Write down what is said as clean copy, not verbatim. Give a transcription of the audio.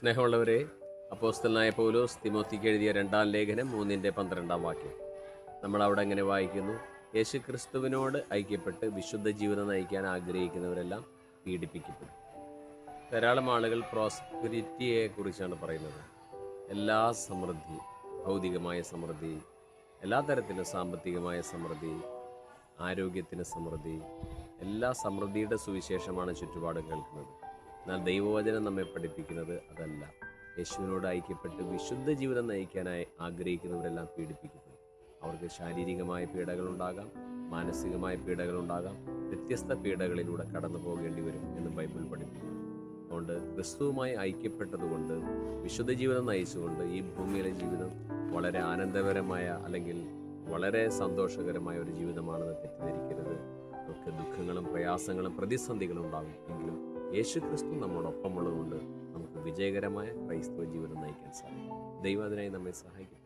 സ്നേഹമുള്ളവരെ, അപ്പോസ്തലനായ പൗലോസ് തിമോത്തിക്ക് എഴുതിയ 2-ാം ലേഖനം 3-12 വാക്യം നമ്മൾ അവിടെ എങ്ങനെ വായിക്കുന്നു? യേശു ക്രിസ്തുവിനോട് ഐക്യപ്പെട്ട് വിശുദ്ധ ജീവിതം നയിക്കാൻ ആഗ്രഹിക്കുന്നവരെല്ലാം പീഡിപ്പിക്കപ്പെടും. ധാരാളം ആളുകൾ പ്രോസ്പെരിറ്റിയെ കുറിച്ചാണ് പറയുന്നത്. എല്ലാ സമൃദ്ധി, ഭൗതികമായ സമൃദ്ധി, എല്ലാ തരത്തിലും സാമ്പത്തികമായ സമൃദ്ധി, ആരോഗ്യത്തിന് സമൃദ്ധി, എല്ലാ സമൃദ്ധിയുടെ സുവിശേഷമാണ് ചുറ്റുപാടും കേൾക്കുന്നത്. എന്നാൽ ദൈവവചനം നമ്മെ പഠിപ്പിക്കുന്നത് അതല്ല. യേശുവിനോട് ഐക്യപ്പെട്ട് വിശുദ്ധ ജീവിതം നയിക്കാനായി ആഗ്രഹിക്കുന്നവരെല്ലാം പീഡിപ്പിക്കപ്പെടും. അവർക്ക് ശാരീരികമായ പീഡകളുണ്ടാകാം, മാനസികമായ പീഡകളുണ്ടാകാം, വ്യത്യസ്ത പീഡകളിലൂടെ കടന്നു പോകേണ്ടി വരും എന്ന് ബൈബിൾ പഠിപ്പിക്കുന്നു. അതുകൊണ്ട് ക്രിസ്തുവുമായി ഐക്യപ്പെട്ടതുകൊണ്ട്, വിശുദ്ധ ജീവിതം നയിച്ചുകൊണ്ട് ഈ ഭൂമിയിലെ ജീവിതം വളരെ ആനന്ദകരമായ അല്ലെങ്കിൽ വളരെ സന്തോഷകരമായ ഒരു ജീവിതമാണെന്ന് തെറ്റിദ്ധരിക്കരുത്. നമുക്ക് ദുഃഖങ്ങളും പ്രയാസങ്ങളും പ്രതിസന്ധികളും ഉണ്ടാകും. എങ്കിലും യേശു ക്രിസ്തു നമ്മോടൊപ്പമുള്ളതുകൊണ്ട് നമുക്ക് വിജയകരമായ ക്രൈസ്തവ ജീവിതം നയിക്കാൻ സാധിക്കും. ദൈവം അതിനായി നമ്മെ സഹായിക്കും.